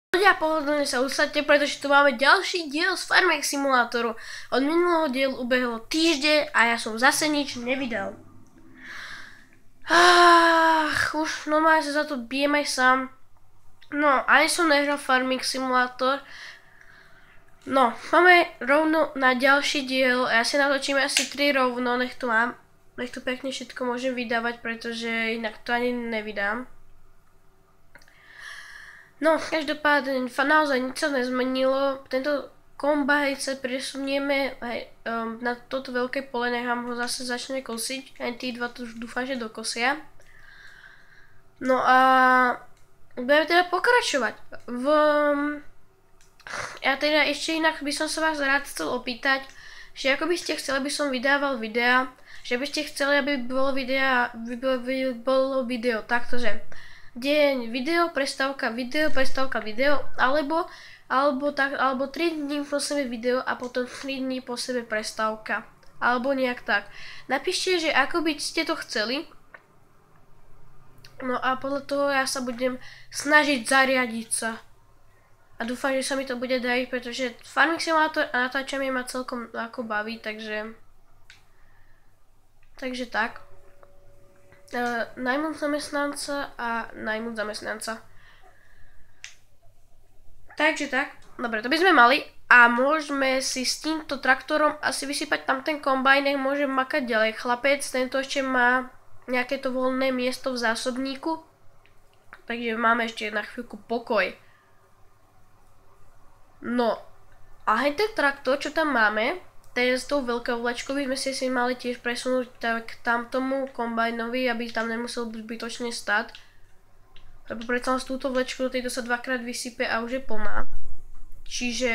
Ľudia, pohodlne sa usadte, pretože tu máme ďalší diel z Farming Simulátoru. Od minulého dielu ubehlo týždeň a ja som zase nič nevydal. Už normálne sa za to bijem aj sám. No, ani som nehral Farming Simulator. No, máme rovno na ďalší diel a ja si natočím asi 3 rovno, nech tu mám. Nech tu pekne všetko môžem vydávať, pretože inak to ani nevydám. No, každopádne naozaj nič sa nezmenilo. Tento kombajn sa presunieme na toto veľké pole, nechám ho zase začne kosiť. Aj tí dva tu už dúfam, že dokosia. No a budeme teda pokračovať. Ja teda ešte inak by som sa vás rád chcel opýtať, že ako by ste chceli, aby som vydával videa, že by ste chceli, aby bolo video takto, že deň video, prestávka video, alebo 3 dní po sebe video a potom 3 dní po sebe prestávka. Alebo nejak tak. Napíšte, že ako by ste to chceli. No a podľa toho ja sa budem snažiť zariadiť sa. A dúfam, že sa mi to bude dať, pretože Farming Simulator a natáčanie ma celkom ako baví, takže tak. Najmú zamestnanca a najmú zamestnanca. Takže tak, dobre, to by sme mali a môžeme si s týmto traktorom asi vysypať tam ten kombajn, nech môžem makať ďalej. Chlapec, tento ešte má nejaké to voľné miesto v zásobníku, takže máme ešte na chvíľku pokoj. No, a hej ten traktor, čo tam máme, ten s tou veľkou vlečkou by sme si mali tiež presunúť tak tamtomu kombajnovi, aby tam nemusel zbytočne stať. Lebo predsa s túto vlečkou do tejto sa dvakrát vysype a už je plná. Čiže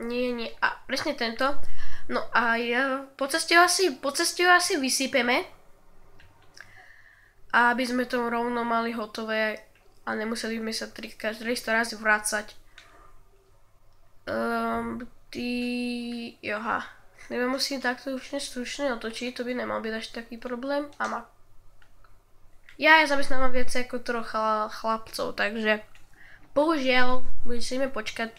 nie, a presne tento. No a po ceste asi vysypeme. A aby sme to rovno mali hotové a nemuseli sme sa 300 razy vrácať. Joha. Neviem, musím takto stručne otočiť, to by nemal byť až taký problém. Ja zamestnávam viac ako 3 chlapcov, takže bohužiaľ musíme počkať.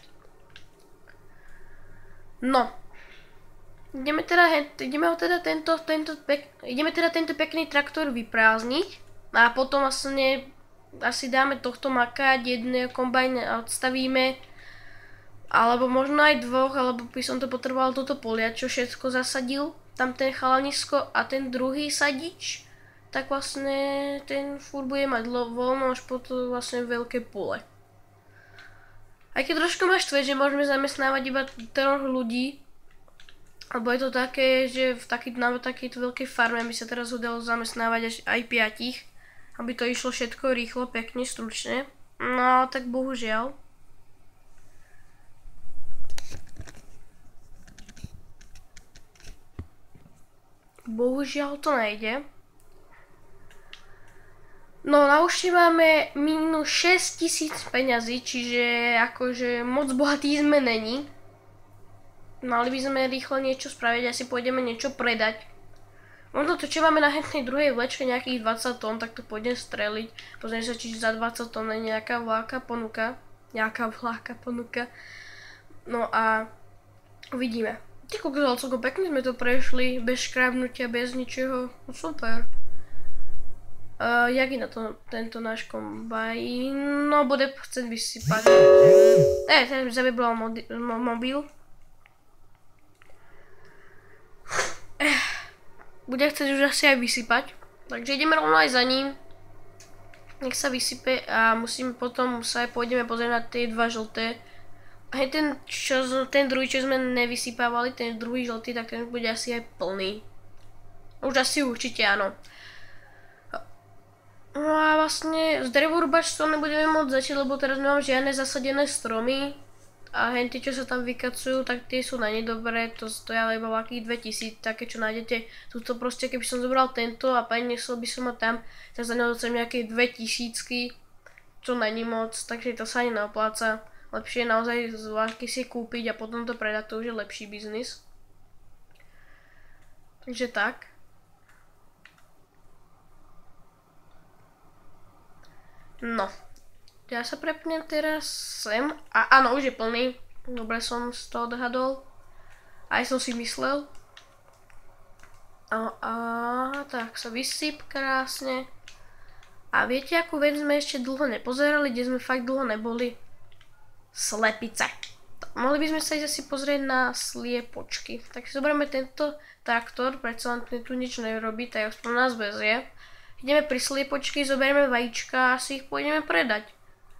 No. Ideme teda tento pekný traktor vyprázdniť a potom vlastne asi dáme tohto makať, jedného kombajna odstavíme, alebo možno aj 2, alebo by som to potreboval toto polia, čo všetko zasadil, tam ten chalanisko a ten druhý sadič, tak vlastne ten furt bude mať voľno až po to vlastne veľké pole. Aj keď trošku ma štve, že môžeme zamestnávať iba 3 ľudí, alebo je to také, že na takejto veľkej farme by sa teraz dalo zamestnávať aj 5, aby to išlo všetko rýchlo, pekne, stručne. No tak bohužiaľ. Bohužiaľ to nejde. No na účte máme minus 6000 peňazí, čiže akože moc bohatí sme není. Mali by sme rýchlo niečo spraviť, asi pôjdeme niečo predať. Možno to, čo máme na hentnej druhej vlečke, nejakých 20 tón, tak to pôjdem streliť. Pozriem sa, či za 20 tón je nejaká vláka ponuka. No a uvidíme. Ty kokos, celkom pekne sme to prešli, bez škrábnutia, bez ničoho. No super. Jak je na to tento náš kombajn? No, bude chcieť vysypať. Ten by zabebral mobil. Bude chcieť už asi aj vysypať. Takže ideme rovno aj za ním. Nech sa vysype a potom sa aj pôjdeme pozrieť na tie 2 žlté. Aj ten druhý, čo sme nevysypávali, ten druhý žltý, tak ten bude asi aj plný. Už asi určite áno. No a vlastne z drevorúbačstvom nebudeme môcť začať, lebo teraz nemám žiadne zasadené stromy. A henty, čo sa tam vykacujú, tak tie sú na ne dobré, to stoja iba akých 2000, také čo nájdete. Tuto proste, keby som zobral tento a preniesol by som ho tam, tak za ňou dostanem nejaké 2000, čo není moc, takže to sa ani neopláca. Lepšie je naozaj zvláštky si kúpiť a potom to predať, to už je lepší biznis. Takže tak. No. Ja sa prepnem teraz sem. A áno, už je plný. Dobre som z toho odhadol. Aj som si myslel. Tak sa vysyp krásne. A viete, akú vec sme ešte dlho nepozerali, kde sme fakt dlho neboli? Slepice. Mohli by sme sa ísť asi pozrieť na sliepočky. Tak si zoberieme tento traktor, predsa len tu nič nerobí, tak aspoň nás vezie. Ideme pri sliepočky, zoberieme vajíčka a si ich pôjdeme predať.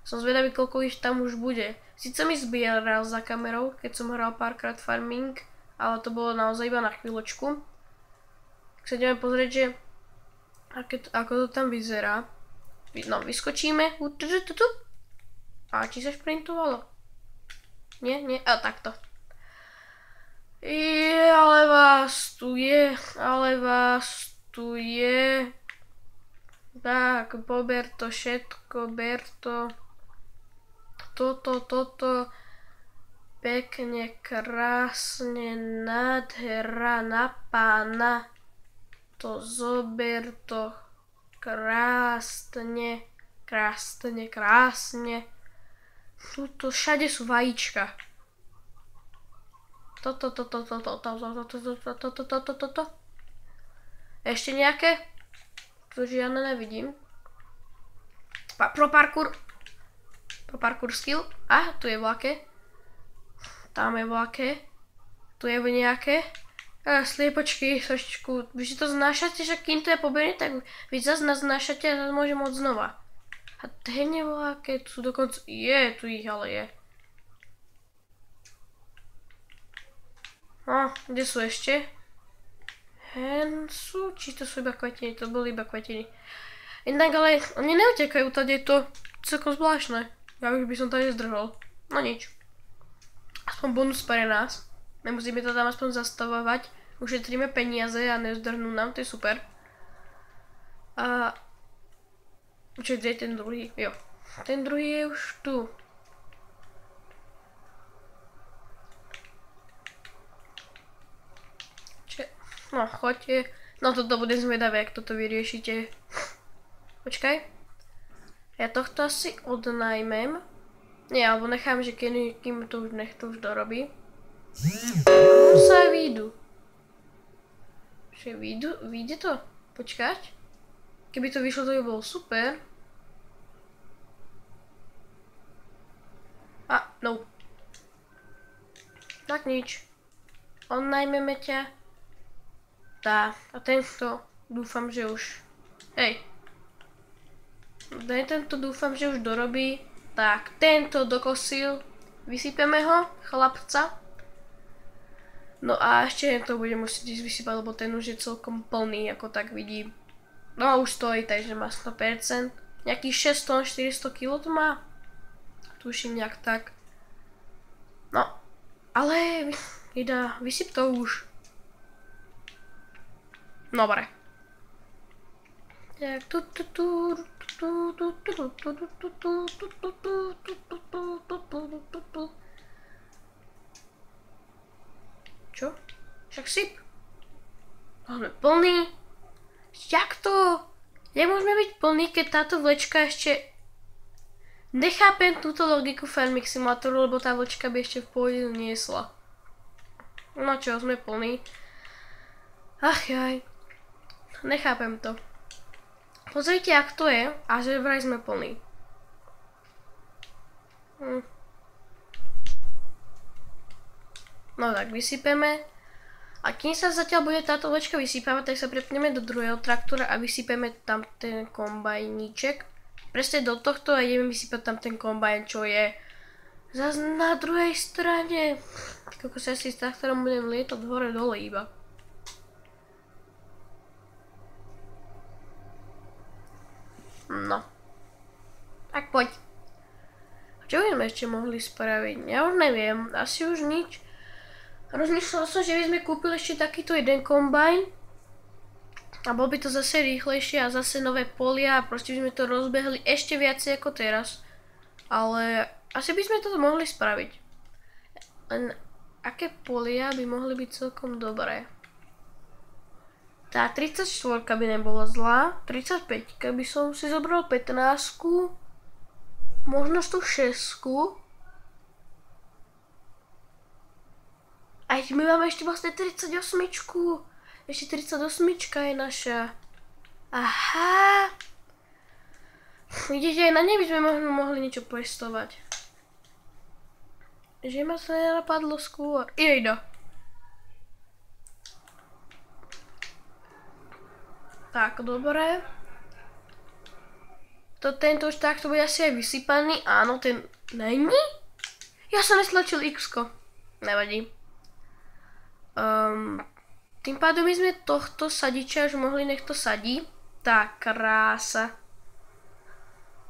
Som zvedavý, koľko ich tam už bude. Sice mi zbieral za kamerou, keď som hral párkrát farming, ale to bolo naozaj iba na chvíľočku. Tak sa ideme pozrieť, že ako to tam vyzerá. No, vyskočíme. A či sa šprintovalo? Nie? Takto. Ale vás tu je. Tak, pober to všetko, ber to. Toto. Pekne, krásne, nádhera na pána. To zober to. Krásne. Tuto všade sú vajíčka. Toto. Ešte nejaké? Tu žiadne nevidím. Pro parkour skill. Tu je vlaké. Tam je vlaké. Tu je nejaké. Sliepočky, trošičku. Vy si to znášate, že kým to je poberie, tak vy zase nás znášate a zase môžem od znova. A ten je vlaké, tu sú dokonca... tu ich ale je. Kde sú ešte? Hen sú, či to sú iba kvetiny, to boli iba kvetiny. Inak ale, oni neutekajú tady, je to celkom zvláštne. Ja už by som tady zdrhol. No nič. Aspoň bonus pre nás. Nemusíme to tam aspoň zastavovať. Ušetríme peniaze a nezdrhnú nám, to je super. Čo je ten druhý? Jo. Ten druhý je už tu. No, choďte. No toto bude zvedavé, ak toto vyriešite. Počkaj. Ja tohto asi odnajmem. Nie, alebo nechám, že kým to už dorobí. Sa výjdu. Že vyjde to? Počkať. Keby to vyšlo, to by bolo super. No. Tak nič. Odnajmeme ťa. A tento dúfam, že už... Hej. Tento dúfam, že už dorobí. Tak, tento dokosil. Vysypeme ho, chlapca. No a ešte to budem musieť ísť vysypať, lebo ten už je celkom plný, ako tak vidím. No a už stojí, takže má 100%. Nejakých 600, 400 kg to má. Tuším nejak tak. No, ale vysyp to už. Dobre. Čo? Však syp. Máme plný. Jak to? Jak môžeme byť plný, keď táto vlečka ešte... Nechápem túto logiku Farming Simulatoru, lebo tá vlečka by ešte v pohode niesla. No čo, sme plní. Ach jaj. Nechápem to. Pozrite, jak to je a že vraj sme plní. No tak, vysypeme. A kým sa zatiaľ bude táto vlečka vysypávať, tak sa prepneme do druhého traktora a vysypeme tam ten kombajníček. Presne do tohto a ideme vysypať tam ten kombajn, čo je zase na druhej strane. Ako sa si s traktorom budem lietať hore dole iba. No. Tak poď. Čo by sme ešte mohli spraviť? Ja už neviem, asi už nič. Rozmýšľal som, že by sme kúpili ešte takýto jeden kombajn. A bol by to zase rýchlejšie a zase nové polia a proste by sme to rozbehli ešte viacej ako teraz. Ale asi by sme to mohli spraviť. Len aké polia by mohli byť celkom dobré? Tá 34 by nebola zlá, 35 by som si zobral 15. možno tú 6. Aj my máme ešte vlastne 38. Ešte 38 je naša. Aha. Vidíte, aj na nej by sme mohli niečo pestovať. Že ma sa nenapadlo skôr. Jejda. Tak, dobre. Tento už takto bude asi aj vysypaný. Áno, ten není? Ja som nestlačil X-ko. Nevadí. Tým pádom my sme tohto sadiča už mohli, nech to sadí. Tá krása.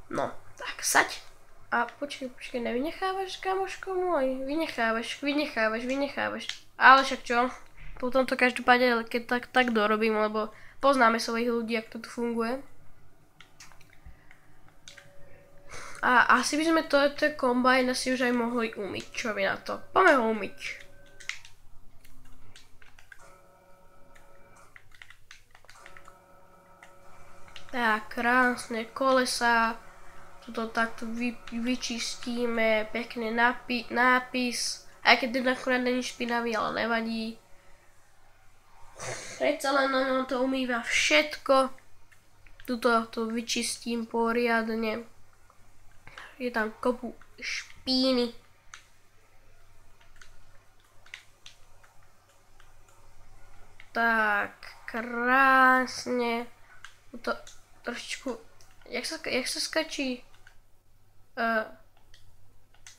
No, tak saď. A počkej, nevynechávaš, kamoško môj? Vynechávaš. Ale však čo? Potom to každopádne keď tak dorobím, lebo poznáme svojich ľudí, ako to tu funguje. A asi by sme toto kombajn asi už aj mohli umyť. Čo vy na to? Poďme ho umyť. Tak, krásne kolesa. Toto takto vyčistíme. Pekne nápis. Aj keď ten akurát není špinavý, ale nevadí. Predsa len on to umýva všetko. Tuto to vyčistím poriadne. Je tam kopu špíny. Tak, krásne. To trošičku... Jak sa skačí?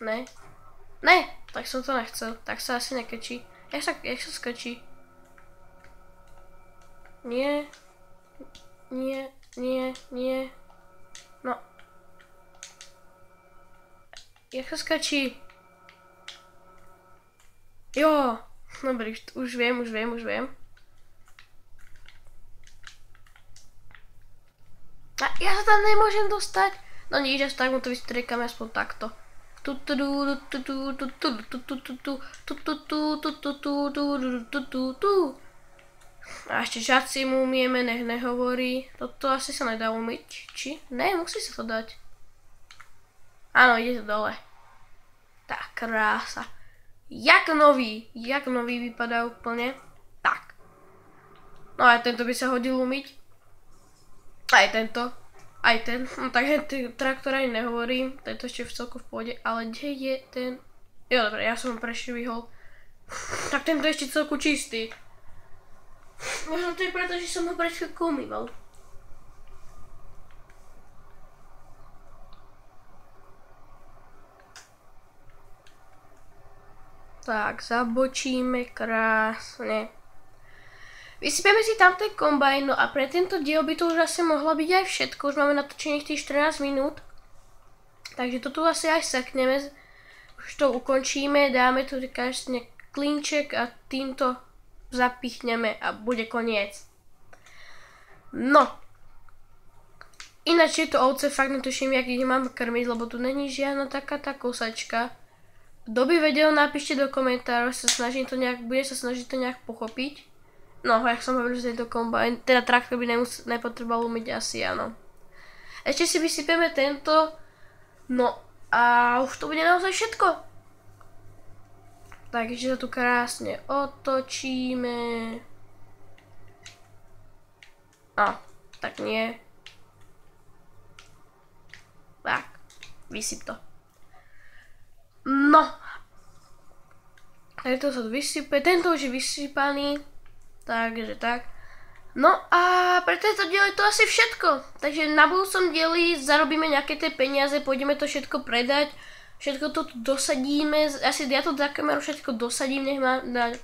Ne. Ne, tak som to nechcel. Tak sa asi nekačí. Jak sa skačí? Nie. No. Jak sa skačí? Jo. Dobrý, už viem. A ja sa tam nemôžem dostať. No nič, tak mu to vystriekame aspoň takto. A ešte žaci mu umieme, nech nehovorí. Toto asi sa nedá umyť, či? Ne, musí sa to dať. Áno, ide to dole. Tá krása. Jak nový vypadá úplne. Tak. No aj tento by sa hodil umyť. Aj tento. Aj ten. No tak ten traktor ani nehovorím. Tento ešte v celku v pôde. Ale kde je ten... Jo, dobre, ja som ho prešvihol. Tak tento je ešte celku čistý. Možno to je preto, že som ho pred chvíľkou umýval. Tak, zabočíme krásne. Vysypeme si tam ten kombajn, no a pre tento diel by to už asi mohlo byť aj všetko. Už máme natočených tých 14 minút. Takže to tu asi aj sekneme. Už to ukončíme, dáme tu každý klinček a týmto zapichneme a bude koniec. No. Ináč je to ovce, fakt netuším, jak ich mám krmiť, lebo tu není žiadna taká tá kosačka. Kto by vedel, napíšte do komentárov, bude sa snažiť to nejak pochopiť. No, jak som hovoril, že tento kombajn, teda traktor by nepotreboval umyť asi, áno. Ešte si vysypeme tento, no a už to bude naozaj všetko. Takže to tu krásne otočíme. A, tak nie. Tak, vysyp to. No. Tento sa tu vysype, tento už je vysypaný. Takže tak. No a pre tento diel je to asi všetko. Takže na budúcom dieli zarobíme nejaké tie peniaze, pôjdeme to všetko predať. Všetko to tu dosadíme. Asi ja to za kameru všetko dosadím, nech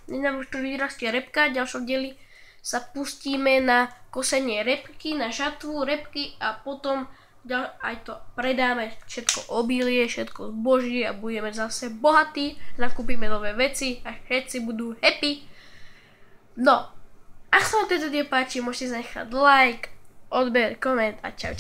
nám už tu vyrastie repka. V ďalšom dieli sa pustíme na kosenie repky, na žatvu repky a potom aj to predáme. Všetko obilie, všetko zboží a budeme zase bohatí. Nakúpime nové veci a všetci budú happy. No, ak sa vám tento diel páči, môžete zanechať like, odber, koment a čau.